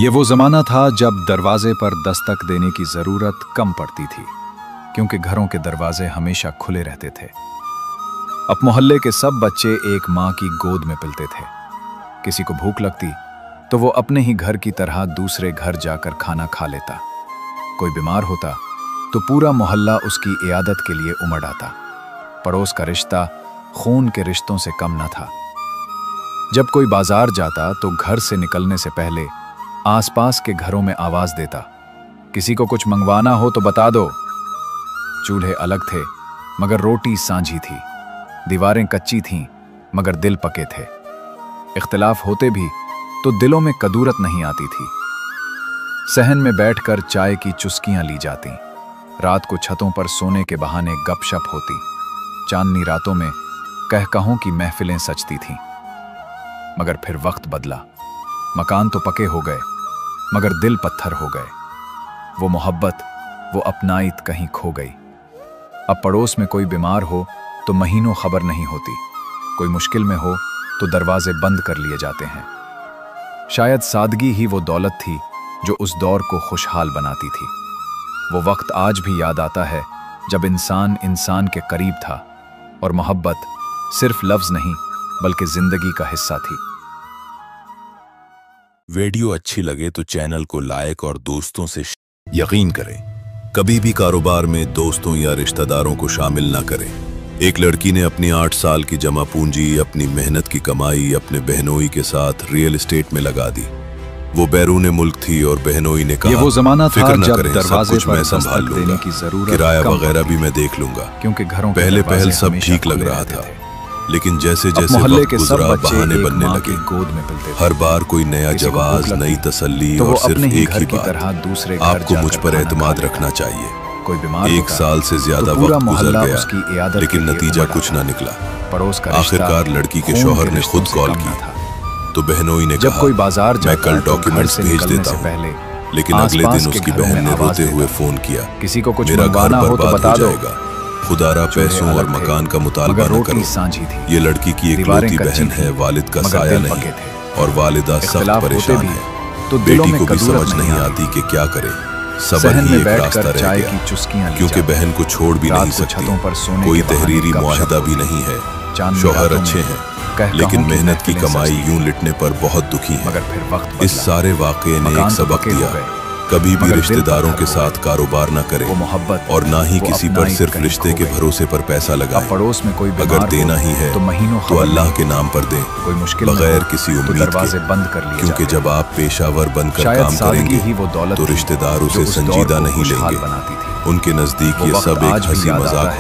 ये वो ज़माना था जब दरवाजे पर दस्तक देने की ज़रूरत कम पड़ती थी, क्योंकि घरों के दरवाजे हमेशा खुले रहते थे। अब मोहल्ले के सब बच्चे एक माँ की गोद में पलते थे। किसी को भूख लगती तो वो अपने ही घर की तरह दूसरे घर जाकर खाना खा लेता। कोई बीमार होता तो पूरा मोहल्ला उसकी इयादत के लिए उमड़ आता। पड़ोस का रिश्ता खून के रिश्तों से कम न था। जब कोई बाजार जाता तो घर से निकलने से पहले आसपास के घरों में आवाज देता, किसी को कुछ मंगवाना हो तो बता दो। चूल्हे अलग थे मगर रोटी सांझी थी। दीवारें कच्ची थीं मगर दिल पके थे। इख्तिलाफ होते भी तो दिलों में कदूरत नहीं आती थी। सहन में बैठकर चाय की चुस्कियां ली जाती। रात को छतों पर सोने के बहाने गपशप होती। चांदनी रातों में कहकहों की महफिलें सजती थीं। मगर फिर वक्त बदला। मकान तो पके हो गए मगर दिल पत्थर हो गए। वो मोहब्बत, वो अपनाइत कहीं खो गई। अब पड़ोस में कोई बीमार हो तो महीनों खबर नहीं होती। कोई मुश्किल में हो तो दरवाजे बंद कर लिए जाते हैं। शायद सादगी ही वो दौलत थी जो उस दौर को खुशहाल बनाती थी। वो वक्त आज भी याद आता है जब इंसान इंसान के करीब था और मोहब्बत सिर्फ लफ्ज नहीं बल्कि जिंदगी का हिस्सा थी। वीडियो अच्छी लगे तो चैनल को लाइक और दोस्तों से यकीन करें, कभी भी कारोबार में दोस्तों या रिश्तेदारों को शामिल ना करें। एक लड़की ने अपनी 8 साल की जमा पूंजी, अपनी मेहनत की कमाई अपने बहनोई के साथ रियल एस्टेट में लगा दी। वो बैरून मुल्क थी और बहनोई ने कहा, ये वो जमाना था फिक्र न जब करें, सब दरवाजे कुछ पर मैं संभाल दस्तक देने लूंगा, की जरूरत किराया कम वगैरह पड़ती भी मैं देख लूंगा। क्योंकि घरों के पहले दरवाजे सब हमेशा ठीक लग खुले रहा रहते था, थे। लेकिन जैसे अब जैसे मोहल्ले वक्त के सब गुजरा बच्चे बहाने एक बनने माँ लगे। की गोद में पलते थे। हर बार कोई नया किसी को भूख जवाब, लगती नई तसल्ली तो वो और सिर्फ अपने ही एक घर ही की बात, तरह दूसरे घर आपको मुझ जाकर पर खाना एतमाद खा रखना लेता। चाहिए। कोई बीमार 1 होता साल से ज्यादा तो पूरा वक्त गुजर मोहल्ला गया, उसकी इयादत लेकिन के लिए नतीजा उमड़ कुछ आता। ना निकला। पड़ोस का रिश्ता आखिरकार लड़की के खून शौहर ने रिश्तों खुद से कॉल कम न की था। तो बहनोई ने जब कहा, कोई बाजार मैं जाता कल तो घर डॉक्यूमेंट्स से भेज निकलने देता से हूँ। पहले लेकिन अगले आसपास दिन के उसकी घरों बहन में ने आवाज रोते हुए देता। फोन किया, किसी को कुछ मेरा घर मंगवाना हो तो बर्बाद बता हो दो। जाएगा, खुदारा चूल्हे पैसों और अलग थे, मकान का मुतालबा मगर न रोटी करो। सांझी थी। ये लड़की की दीवारें इकलौती कच्ची बहन है, थीं, वालिद का मगर साया दिल नहीं पके थे। और वालिदा सख्त इख्तिलाफ होते परेशान भी है। तो दिलों बेटी में को भी कदूरत समझ नहीं आती कि क्या करे। सबर सहन ही में एक रास्ता बैठकर रह चाय गया, की चुस्कियां ली क्योंकि जाती। बहन को छोड़ भी रात नहीं को सकती। छतों पर सोने कोई के बहाने तहरीरी गपशप मुआहदा भी होती। नहीं है। चांदनी शौहर रातों अच्छे में हैं, कहकहों लेकिन की मेहनत की महफिलें कमाई सजती। यूं लिटने पर बहुत दुखी है। मगर फिर वक्त इस बदला। सारे वाकये ने मकान एक तो सबक पके हो दिया, गए, कभी भी मगर दिल रिश्तेदारों पत्थर के हो साथ गए। कारोबार न करें वो मोहब्बत और ना ही वो किसी पर अपनाइत सिर्फ कहीं रिश्ते खो के गई। भरोसे पर पैसा अब लगाएं। पड़ोस में कोई अगर बीमार देना हो ही है तो महीनों तो खबर अल्लाह नहीं के नाम पर दें, कोई मुश्किल में बगैर हो किसी तो उम्मीद दरवाजे के, बंद कर लिए क्योंकि जाते जब हैं। आप पेशावर बनकर शायद काम सादगी करेंगे ही वो दौलत तो थी रिश्तेदार जो उसे उस दौर संजीदा को नहीं खुशहाल लेंगे। बनाती थी। उनके नजदीक वो ये वक्त सब एक आज भी हंसी याद आता मजाक है। हो